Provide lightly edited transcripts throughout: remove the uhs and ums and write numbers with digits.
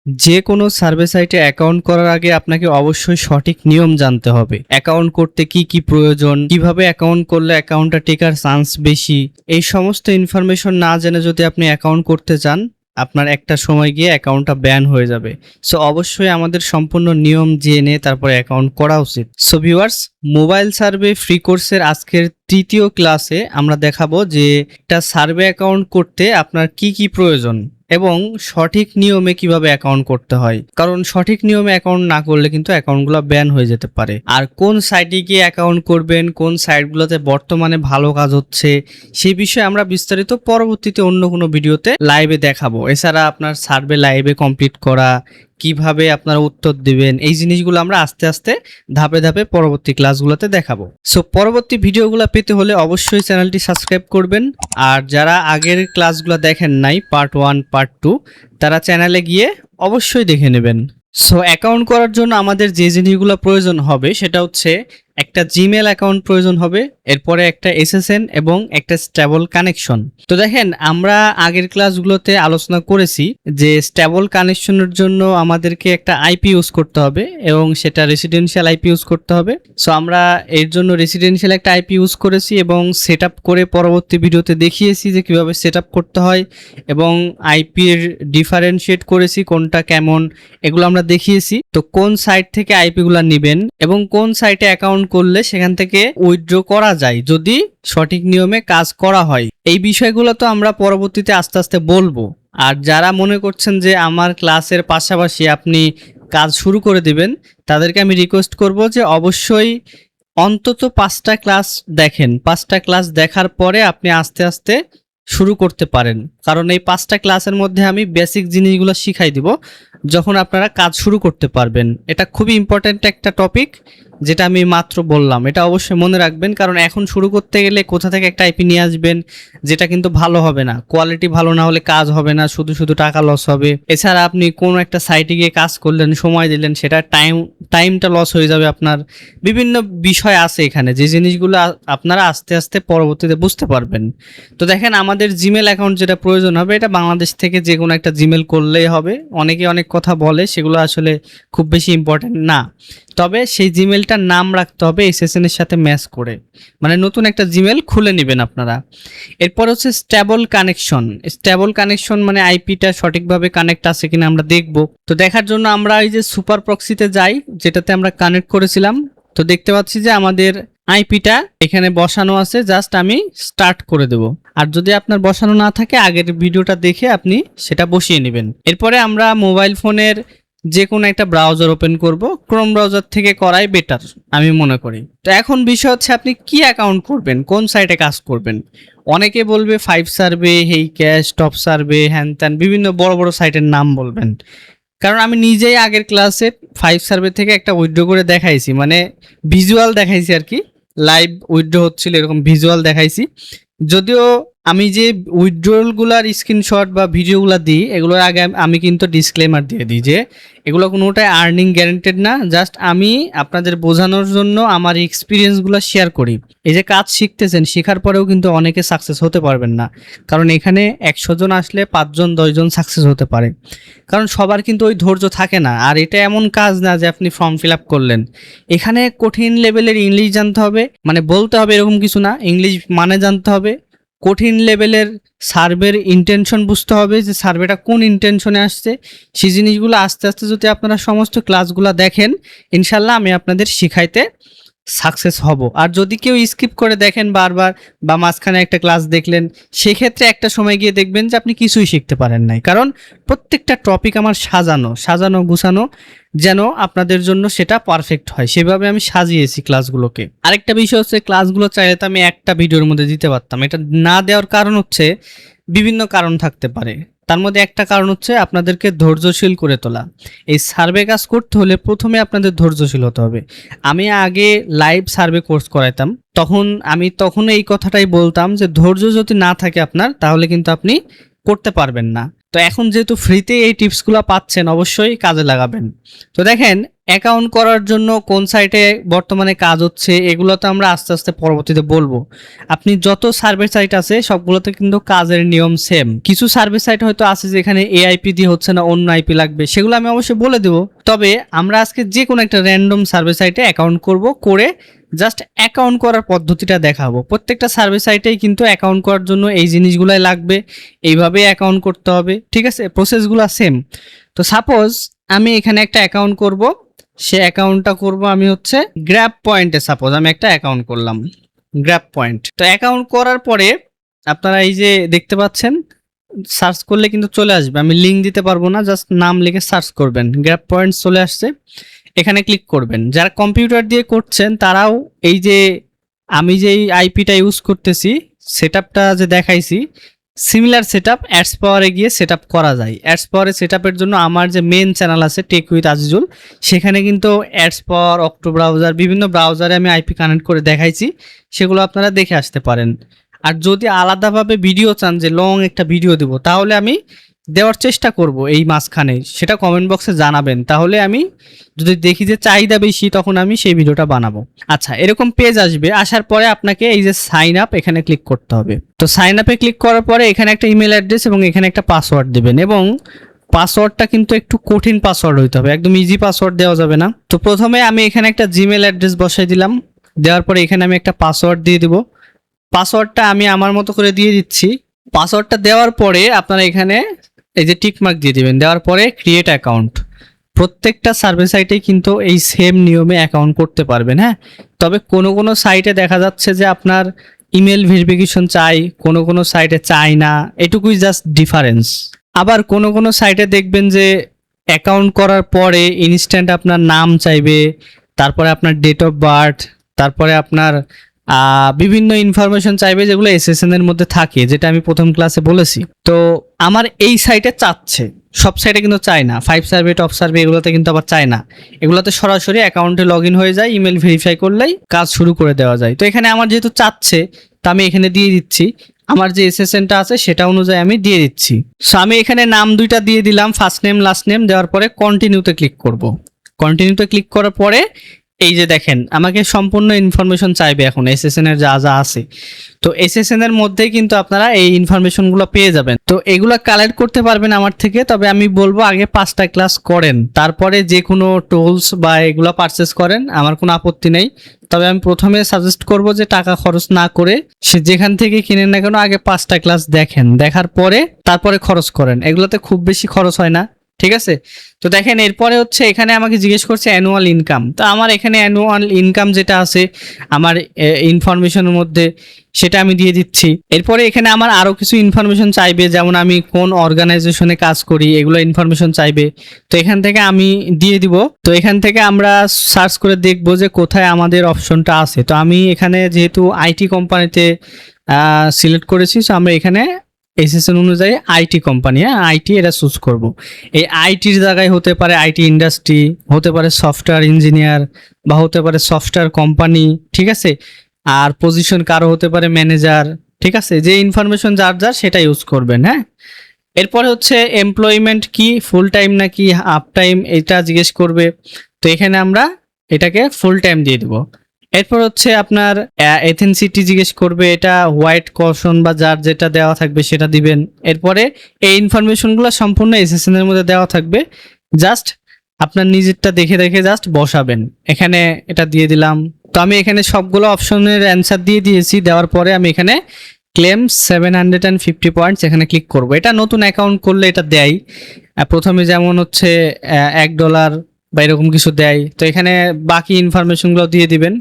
যে কোনো সার্ভে সাইটে অ্যাকাউন্ট করার আগে আপনাকে অবশ্যই সঠিক নিয়ম জানতে হবে। অ্যাকাউন্ট করতে কি কি প্রয়োজন, কিভাবে অ্যাকাউন্ট করলে অ্যাকাউন্টটা টেকার চান্স বেশি, এই সমস্ত ইনফরমেশন না জেনে যদি আপনি অ্যাকাউন্ট করতে চান, আপনার একটা সময় গিয়ে অ্যাকাউন্টটা ব্যান হয়ে যাবে। সো অবশ্যই আমাদের সম্পূর্ণ নিয়ম জেনে তারপরে অ্যাকাউন্ট করা উচিত। So viewers, mobile survey free কোর্সের আজকের তৃতীয় ক্লাসে আমরা দেখাবো যে একটা সার্ভে অ্যাকাউন্ট করতে আপনার কি কি প্রয়োজন এবং সঠিক নিয়মে কিভাবে অ্যাকাউন্ট করতে হয়। কারণ সঠিক নিয়মে অ্যাকাউন্ট না করলে কিন্তু অ্যাকাউন্টগুলো ব্যান হয়ে যেতে পারে। আর কোন সাইটে গিয়ে অ্যাকাউন্ট করবেন, কোন সাইটগুলোতে বর্তমানে ভালো কাজ হচ্ছে, সেই বিষয়ে আমরা বিস্তারিত পরবর্তীতে অন্য কোনো ভিডিওতে লাইভে দেখাবো। এছাড়া আপনার সার্ভে লাইভে কমপ্লিট করা, কিভাবে আপনারা উত্তর দিবেন, এই জিনিসগুলো আমরা আস্তে আস্তে ধাপে ধাপে পরবর্তী ক্লাসগুলোতে দেখাবো। সো পরবর্তী ভিডিওগুলো পেতে হলে অবশ্যই চ্যানেলটি সাবস্ক্রাইব করবেন। আর যারা আগের ক্লাসগুলো দেখেন নাই, পার্ট 1 পার্ট 2, তারা চ্যানেলে গিয়ে অবশ্যই দেখে নেবেন। সো অ্যাকাউন্ট করার জন্য আমাদের যে জিনিসগুলো প্রয়োজন হবে সেটা হচ্ছে একটা জিমেল অ্যাকাউন্ট প্রয়োজন হবে, এরপরে একটা এসএসএন এবং একটা স্টেবল কানেকশন। তো দেখেন, আমরা আগের ক্লাসগুলোতে আলোচনা করেছি যে স্টেবল কানেকশনের জন্য আমাদেরকে একটা আইপি ইউজ করতে হবে এবং সেটা রেসিডেন্সিয়াল আইপি ইউজ করতে হবে। সো আমরা এর জন্য রেসিডেন্সিয়াল একটা আইপি ইউজ করেছি এবং সেট আপ করে পরবর্তী ভিডিওতে দেখিয়েছি যে কিভাবে সেট আপ করতে হয় এবং আইপির ডিফারেন্সিয়েট করেছি কোনটা কেমন, এগুলো আমরা দেখিয়েছি। তো কোন সাইট থেকে আইপিগুলো নেবেন এবং কোন সাইটে অ্যাকাউন্ট করলে সেখান থেকে উইথড্র করা যায় যদি সঠিক নিয়মে কাজ করা হয়, এই বিষয়গুলো তো আমরা পরবর্তীতে আস্তে আস্তে বলবো। আর যারা মনে করছেন যে আমার ক্লাসের পাশাপাশি আপনি কাজ শুরু করে দিবেন, তাদেরকে আমি রিকোয়েস্ট করব যে অবশ্যই অন্তত 5টা ক্লাস দেখেন। 5টা ক্লাস দেখার পরে আপনি আস্তে আস্তে শুরু করতে পারেন, কারণ এই 5টা ক্লাসের মধ্যে আমি বেসিক জিনিসগুলো শিখাই দিব যখন আপনারা কাজ শুরু করতে পারবেন। এটা খুবই ইম্পর্ট্যান্ট একটা টপিক যেটা আমি মাত্র বললাম, এটা অবশ্যই মনে রাখবেন। কারণ এখন শুরু করতে গেলে কোথা থেকে একটা আইপি নিয়ে আসবেন যেটা কিন্তু ভালো হবে না, কোয়ালিটি ভালো না হলে কাজ হবে না, শুধু শুধু টাকা লস হবে। এছাড়া আপনি কোনো একটা সাইটে গিয়ে কাজ করলেন, সময় দিলেন, সেটা টাইমটা লস হয়ে যাবে আপনার। বিভিন্ন বিষয় আছে এখানে যে জিনিসগুলো আপনারা আস্তে আস্তে পরবর্তীতে বুঝতে পারবেন। তো দেখেন, আমাদের জিমেল অ্যাকাউন্ট যেটা প্রয়োজন হবে, এটা বাংলাদেশ থেকে যে কোনো একটা জিমেল করলেই হবে। অনেকে অনেক কথা বলে, সেগুলো আসলে খুব বেশি ইম্পর্টেন্ট না। তবে সেই জিমেলটার নাম রাখতে হবে এসএসএন এর সাথে ম্যাচ করে, মানে নতুন একটা জিমেল খুলে নেবেন আপনারা। এরপর হচ্ছে স্টেবল কানেকশন। স্টেবল কানেকশন মানে আইপিটা সঠিকভাবে কানেক্ট আছে কিনা আমরা দেখব। তো দেখার জন্য আমরা এই যে সুপার প্রক্সিতে যাই, যেটাতে আমরা কানেক্ট করেছিলাম। তো দেখতে পাচ্ছি যে আমাদের আইপিটা এখানে বসানো আছে, জাস্ট আমি স্টার্ট করে দেব। আর যদি আপনার বসানো না থাকে, আগের ভিডিওটা দেখে আপনি সেটা বসিয়ে নেবেন। এরপরে আমরা মোবাইল ফোনের যে কোনো একটা ব্রাউজার ওপেন করব, ক্রোম ব্রাউজার থেকে করাই বেটার আমি মনে করি। তো এখন বিষয় হচ্ছে আপনি কি অ্যাকাউন্ট করবেন, কোন সাইটে কাজ করবেন। অনেকে বলবে 5 সার্ভে, হেই ক্যাশ, টপ সার্ভে, হ্যান ত্যান বিভিন্ন বড় বড় সাইটের নাম বলবেন। কারণ আমি নিজেই আগের ক্লাসে 5 সার্ভে থেকে একটা উইথড্র করে দেখাইছি, মানে ভিজুয়াল দেখাইছি আর কি, লাইভ উইথড্র হচ্ছিল এরকম ভিজুয়াল দেখাইছি। যদিও আমি যে উইথড্রলগুলার স্ক্রিনশট বা ভিডিওগুলো দিই, এগুলোর আগে আমি কিন্তু ডিসক্লেমার দিয়ে দিই যে এগুলো কোনোটাই আর্নিং গ্যারান্টেড না, জাস্ট আমি আপনাদের বোঝানোর জন্য আমার এক্সপিরিয়েন্সগুলো শেয়ার করি। এই যে কাজ শিখতেছেন, শেখার পরেও কিন্তু অনেকে সাকসেস হতে পারবেন না, কারণ এখানে 100 জন আসলে 5 জন 10 জন সাকসেস হতে পারে, কারণ সবার কিন্তু ওই ধৈর্য থাকে না। আর এটা এমন কাজ না যে আপনি ফর্ম ফিল আপ করলেন, এখানে কঠিন লেভেলের ইংলিশ জানতে হবে, মানে বলতে হবে এরকম কিছু না, ইংলিশ মানে জানতে হবে। কঠিন লেভেলের সার্ভের ইন্টেনশন বুঝতে হবে, যে সার্ভেটা কোন ইন্টেনশনে আসছে। সেই জিনিসগুলো আস্তে আস্তে যদি আপনারা সমস্ত ক্লাসগুলো দেখেন, ইনশাল্লাহ আমি আপনাদের শিখাইতে সাকসেস হব। আর যদি কেউ স্কিপ করে দেখেন বারবার, বা মাঝখানে একটা ক্লাস দেখলেন, সেক্ষেত্রে একটা সময় গিয়ে দেখবেন যে আপনি কিছুই শিখতে পারেন নাই। কারণ প্রত্যেকটা টপিক আমার সাজানো গুছানো, যেন আপনাদের জন্য সেটা পারফেক্ট হয়, সেভাবে আমি সাজিয়েছি ক্লাসগুলোকে। আরেকটা বিষয় হচ্ছে, ক্লাসগুলো চাইলে তো আমি একটা ভিডিওর মধ্যে দিতে পারতাম, এটা না দেওয়ার কারণ হচ্ছে বিভিন্ন কারণ থাকতে পারে। তার মধ্যে একটা কারণ হচ্ছে আপনাদেরকে ধৈর্যশীল করে তোলা। এই সার্ভে কাজ করতে হলে প্রথমে আপনাদের ধৈর্যশীল হতে হবে। আমি আগে লাইভ সার্ভে কোর্স করাইতাম, তখন এই কথাটাই বলতাম যে ধৈর্য যদি না থাকে আপনার, তাহলে কিন্তু আপনি করতে পারবেন না। তো এখন যেহেতু ফ্রিতে এই টিপসগুলো পাচ্ছেন, অবশ্যই কাজে লাগাবেন। তো দেখেন, অ্যাকাউন্ট করার জন্য কোন সাইটে বর্তমানে কাজ হচ্ছে এগুলো তো আমরা আস্তে আস্তে পরবর্তীতে বলবো। আপনি যত সার্ভে সাইট আছে সবগুলোতে কিন্তু কাজের নিয়ম সেম। কিছু সার্ভে সাইট হয়তো আছে যেখানে এআইপি দিয়ে হচ্ছে না, অন্য আইপি লাগবে, সেগুলো আমি অবশ্যই বলে দেবো। তবে আমরা আজকে যে কোনো একটা র্যান্ডম সার্ভে সাইটে অ্যাকাউন্ট করব, করে জাস্ট অ্যাকাউন্ট করার পদ্ধতিটা দেখাবো। প্রত্যেকটা সার্ভে সাইটেই কিন্তু অ্যাকাউন্ট করার জন্য এই জিনিসগুলাই লাগবে, এইভাবে অ্যাকাউন্ট করতে হবে, ঠিক আছে? প্রসেসগুলো সেম। তো সাপোজ আমি এখানে একটা অ্যাকাউন্ট করব, সে অ্যাকাউন্টটা করব আমি হচ্ছে গ্র্যাব পয়েন্টে। সাপোজ আমি একটা অ্যাকাউন্ট করলাম গ্র্যাব পয়েন্ট। তো অ্যাকাউন্ট করার পরে আপনারা এই যে দেখতে পাচ্ছেন, সার্চ করলে কিন্তু চলে আসবে। আমি লিঙ্ক দিতে পারবো না, জাস্ট নাম লিখে সার্চ করবেন, গ্র্যাব পয়েন্ট চলে আসছে, এখানে ক্লিক করবেন। যারা কম্পিউটার দিয়ে করছেন তারাও এই যে আমি যে আইপিটা ইউজ করতেছি, সেটআপটা যে দেখাইছি, সিমিলার সেটআপ অ্যাডস পাওয়ারে গিয়ে সেটআপ করা যায়। অ্যাডস পাওয়ারে সেটআপের জন্য আমার যে মেন চ্যানেল আছে টেক উইথ আজিজুল, সেখানে কিন্তু অ্যাডস পাওয়ার, অক্টো ব্রাউজার, বিভিন্ন ব্রাউজারে আমি আইপি কানেক্ট করে দেখাইছি, সেগুলো আপনারা দেখে আসতে পারেন। আর যদি আলাদাভাবে ভিডিও চান, যে লং একটা ভিডিও দেব, তাহলে আমি দেওয়ার চেষ্টা করব এই মাঝখানে, সেটা কমেন্ট বক্সে জানাবেন। তাহলে আমি যদি দেখি যে চাহিদা বেশি, তখন আমি সেই ভিডিওটা বানাবো। আচ্ছা, এরকম পেজ আসবে, আসার পরে আপনাকে এই যে সাইন আপ, এখানে ক্লিক করতে হবে। তো সাইন আপে ক্লিক করার পরে এখানে একটা ইমেল অ্যাড্রেস এবং এখানে একটা পাসওয়ার্ড দেবেন, এবং পাসওয়ার্ডটা কিন্তু একটু কঠিন পাসওয়ার্ড হইতে হবে, একদম ইজি পাসওয়ার্ড দেওয়া যাবে না। তো প্রথমে আমি এখানে একটা জিমেল অ্যাড্রেস বসাই দিলাম, দেওয়ার পরে এখানে আমি একটা পাসওয়ার্ড দিয়ে দিব। পাসওয়ার্ডটা আমি আমার মতো করে দিয়ে দিচ্ছি। পাসওয়ার্ডটা দেওয়ার পরে আপনারা এখানে এই যে টিক মার্ক দিয়ে দিবেন, দেওয়ার পরে ক্রিয়েট অ্যাকাউন্ট। প্রত্যেকটা সার্ভে সাইটে কিন্তু এই সেম নিয়মে অ্যাকাউন্ট করতে পারবেন, হ্যাঁ। তবে কোনো কোনো সাইটে দেখা যাচ্ছে যে আপনার ইমেল ভেরিফিকেশন চাই, কোনো কোনো সাইটে চাই না, এটুকুই জাস্ট ডিফারেন্স। আবার কোনো কোনো সাইটে দেখবেন যে অ্যাকাউন্ট করার পরে ইনস্ট্যান্ট আপনার নাম চাইবে, তারপরে আপনার ডেট অফ বার্থ, তারপরে আপনার বিভিন্ন ইনফরমেশন চাইবে, যেগুলো এসএসএন এর মধ্যে থাকে, যেটা আমি প্রথম ক্লাসে বলেছি। তো আমার এই সাইটে চাচ্ছে, সব সাইটে কিন্তু চায় না। 5 সার্ভে, টপ সার্ভে, এগুলোতে কিন্তু আবার চায় না। এগুলোতে সরাসরি অ্যাকাউন্টে লগ ইন হয়ে যায়, ইমেল ভেরিফাই করলেই কাজ শুরু করে দেওয়া যায়। তো এখানে আমার যেহেতু চাচ্ছে, তা আমি এখানে দিয়ে দিচ্ছি। আমার যে এসএসএনটা আছে সেটা অনুযায়ী আমি দিয়ে দিচ্ছি। সো আমি এখানে নাম দুইটা দিয়ে দিলাম, ফার্স্ট নেম লাস্ট নেম, দেওয়ার পরে কন্টিনিউতে ক্লিক করব। কন্টিনিউতে ক্লিক করার পরে এই যে দেখেন, আমাকে সম্পূর্ণ ইনফরমেশন চাইবে এখন এসএসএন এর যা যা আছে। তো এসএসএন এর মধ্যেই কিন্তু আপনারা এই ইনফরমেশনগুলো পেয়ে যাবেন। তো এগুলো কালেক্ট করতে পারবেন আমার থেকে। তবে আমি বলবো আগে 5টা ক্লাস করেন, তারপরে যে কোনো টুলস বা এগুলো পারচেস করেন, আমার কোনো আপত্তি নেই। তবে আমি প্রথমে সাজেস্ট করব যে টাকা খরচ না করে, সে যেখান থেকে কিনেন না কেন, আগে 5টা ক্লাস দেখেন, দেখার পরে তারপরে খরচ করেন। এগুলোতে খুব বেশি খরচ হয় না, ঠিক আছে? তো দেখেন, এরপরে হচ্ছে এখানে আমাকে জিজ্ঞেস করছে অ্যানুয়াল ইনকাম। তো আমার এখানে অ্যানুয়াল ইনকাম যেটা আছে আমার ইনফরমেশনের মধ্যে, সেটা আমি দিয়ে দিচ্ছি। এরপরে এখানে আমার আরও কিছু ইনফরমেশন চাইবে, যেমন আমি কোন অর্গানাইজেশনে কাজ করি, এগুলো ইনফরমেশন চাইবে। তো এখান থেকে আমি দিয়ে দিব। তো এখান থেকে আমরা সার্চ করে দেখব যে কোথায় আমাদের অপশনটা আছে। তো আমি এখানে যেহেতু আইটি কোম্পানিতে সিলেক্ট করেছি, তো আমরা এখানে এসএসএন অনুযায়ী আইটি কোম্পানি, হ্যাঁ, আইটি এটা চুজ করব। এই আইটির জায়গায় হতে পারে আইটি ইন্ডাস্ট্রি, হতে পারে সফটওয়্যার ইঞ্জিনিয়ার, বা হতে পারে সফটওয়্যার কোম্পানি, ঠিক আছে? আর পজিশন কারো হতে পারে ম্যানেজার, ঠিক আছে? যে ইনফরমেশন যার যার সেটা ইউজ করবেন, হ্যাঁ। এরপরে হচ্ছে এমপ্লয়মেন্ট কি, ফুল টাইম নাকি হাফ টাইম, এটা জিজ্ঞেস করবে। তো এখানে আমরা এটাকে ফুল টাইম দিয়ে দেবো। এরপর হচ্ছে আপনার এথেন্সিটি জিজ্ঞেস করবে, এটা হোয়াইট কশন বা যার যেটা দেওয়া থাকবে সেটা দিবেন। এরপরে এই ইনফরমেশনগুলো সম্পূর্ণ এসএসএন এর মধ্যে দেওয়া থাকবে, জাস্ট আপনার নিজেরটা দেখে দেখে জাস্ট বসাবেন। এখানে এটা দিয়ে দিলাম। তো আমি এখানে সবগুলো অপশনের অ্যান্সার দিয়ে দিয়েছি। দেওয়ার পরে আমি এখানে ক্লেম 750 পয়েন্টস এখানে ক্লিক করব। এটা নতুন অ্যাকাউন্ট করলে এটা দেয়, প্রথমে যেমন হচ্ছে $1 বা এরকম কিছু দেয়। তো এখানে বাকি ইনফরমেশনগুলো দিয়ে দিবেন,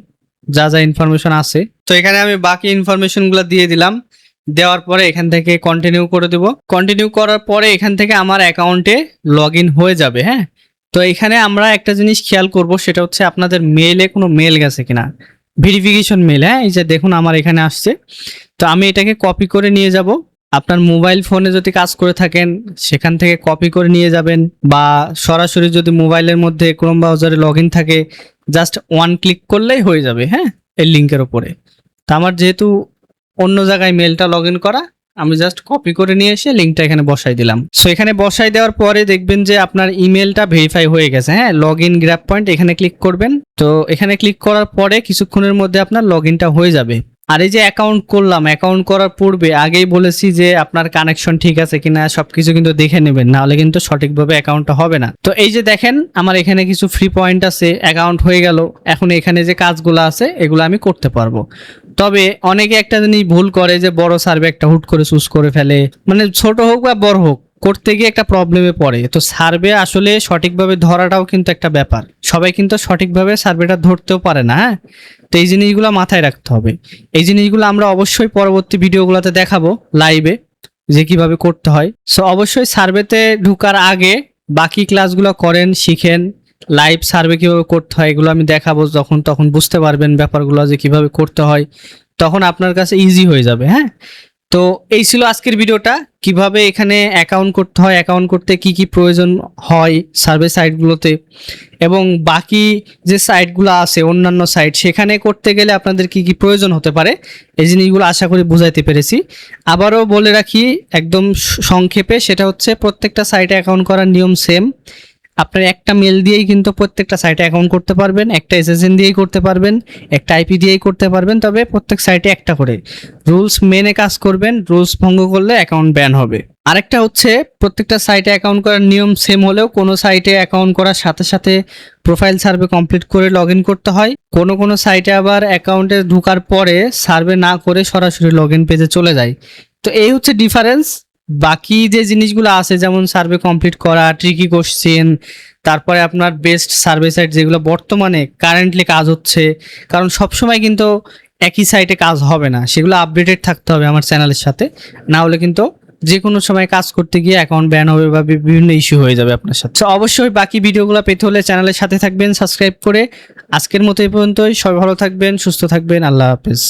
যা যা ইনফরমেশন আছে। তো এখানে আমি বাকি ইনফরমেশনগুলো দিয়ে দিলাম। দেওয়ার পরে এখান থেকে কন্টিনিউ করে দেব। কন্টিনিউ করার পরে এখান থেকে আমার অ্যাকাউন্টে লগ ইন হয়ে যাবে, হ্যাঁ। তো এখানে আমরা একটা জিনিস খেয়াল করব, সেটা হচ্ছে আপনাদের মেইলে কোনো মেল গেছে কিনা, ভেরিফিকেশন মেল, হ্যাঁ। এই যে দেখুন আমার এখানে আসছে। তো আমি এটাকে কপি করে নিয়ে যাব। আপনার মোবাইল ফোনে যদি কাজ করে থাকেন, সেখান থেকে কপি করে নিয়ে যাবেন, বা সরাসরি যদি মোবাইলের মধ্যে ক্রোম ব্রাউজারে লগ ইন থাকে, জাস্ট ওয়ান ক্লিক করলেই হয়ে যাবে, হ্যাঁ, এই লিঙ্কের উপরে। তো আমার যেহেতু অন্য জায়গায় মেলটা লগ ইন করা, আমি জাস্ট কপি করে নিয়ে এসে লিঙ্কটা এখানে বসাই দিলাম। সো এখানে বসাই দেওয়ার পরে দেখবেন যে আপনার ইমেলটা ভেরিফাই হয়ে গেছে। হ্যাঁ, লগ ইন গ্র্যাব পয়েন্ট এখানে ক্লিক করবেন। তো এখানে ক্লিক করার পরে কিছুক্ষণের মধ্যে আপনার লগ ইনটা হয়ে যাবে। আর এই যে অ্যাকাউন্ট করলাম, অ্যাকাউন্ট করার পূর্বে আগেই বলেছি যে আপনার কানেকশন ঠিক আছে কিনা সবকিছু কিন্তু দেখে নেবেন, নাহলে কিন্তু সঠিকভাবে অ্যাকাউন্টটা হবে না। তো এই যে দেখেন আমার এখানে কিছু ফ্রি পয়েন্ট আছে, অ্যাকাউন্ট হয়ে গেল। এখন এখানে যে কাজগুলো আছে এগুলো আমি করতে পারবো। তবে অনেকে একটা জিনিস ভুল করে যে বড় সার্ভে একটা হুট করে চুজ করে ফেলে, মানে ছোট হোক বা বড় হোক করতে গিয়ে একটা প্রবলেমে পড়ে। তো সার্ভে আসলে সঠিকভাবে ধরাটাও কিন্তু একটা ব্যাপার, সবাই কিন্তু সঠিকভাবে সার্ভেটা ধরতেও পারে না। হ্যাঁ, তো এই জিনিসগুলো মাথায় রাখতে হবে। এই জিনিসগুলো আমরা অবশ্যই পরবর্তী ভিডিওগুলোতে দেখাবো লাইভে যে কিভাবে করতে হয়। সো অবশ্যই সার্ভেতে ঢোকার আগে বাকি ক্লাসগুলো করেন, শিখেন। লাইভ সার্ভে কিভাবে করতে হয় এগুলো আমি দেখাবো, যখন তখন বুঝতে পারবেন ব্যাপারগুলো যে কিভাবে করতে হয়, তখন আপনার কাছে ইজি হয়ে যাবে। হ্যাঁ, তো এই ছিল আজকের ভিডিওটা, কিভাবে এখানে অ্যাকাউন্ট করতে হয়, অ্যাকাউন্ট করতে কি কি প্রয়োজন হয় সার্ভে সাইটগুলোতে, এবং বাকি যে সাইটগুলো আছে অন্যান্য সাইট সেখানে করতে গেলে আপনাদের কি কি প্রয়োজন হতে পারে, এই জিনিসগুলো আশা করি বুঝাইতে পেরেছি। আবারও বলে রাখি একদম সংক্ষেপে, সেটা হচ্ছে প্রত্যেকটা সাইটে অ্যাকাউন্ট করার নিয়ম সেম। আপনার একটা মেল দিয়েই কিন্তু প্রত্যেকটা সাইটে অ্যাকাউন্ট করতে পারবেন, একটা এসএসএন দিয়েই করতে পারবেন, একটা আইপি দিয়েই করতে পারবেন। তবে প্রত্যেক সাইটে একটা করে রুলস মেনে কাজ করবেন, রুলস ভঙ্গ করলে অ্যাকাউন্ট ব্যান হবে। আরেকটা হচ্ছে প্রত্যেকটা সাইটে অ্যাকাউন্ট করার নিয়ম সেম হলেও কোনো সাইটে অ্যাকাউন্ট করার সাথে সাথে প্রোফাইল সার্ভে কমপ্লিট করে লগ ইন করতে হয়, কোনো সাইটে আবার অ্যাকাউন্টে ঢোকার পরে সার্ভে না করে সরাসরি লগ ইন পেজে চলে যায়। তো এই হচ্ছে ডিফারেন্স। বাকি যে জিনিসগুলো আছে যেমন সার্ভে কমপ্লিট করা, ট্রিকি কোশ্চেন, তারপরে আপনার বেস্ট সার্ভে সাইট যেগুলো বর্তমানে কারেন্টলি কাজ হচ্ছে, কারণ সবসময় কিন্তু একই সাইটে কাজ হবে না, সেগুলো আপডেটেড থাকতে হবে আমার চ্যানেলের সাথে, না হলে কিন্তু যে কোনো সময় কাজ করতে গিয়ে অ্যাকাউন্ট ব্যান হবে বা বিভিন্ন ইস্যু হয়ে যাবে আপনার সাথে। তো অবশ্যই বাকি ভিডিওগুলো পেতে হলে চ্যানেলের সাথে থাকবেন সাবস্ক্রাইব করে। আজকের মতো এই পর্যন্তই, সবাই ভালো থাকবেন, সুস্থ থাকবেন, আল্লাহ হাফেজ।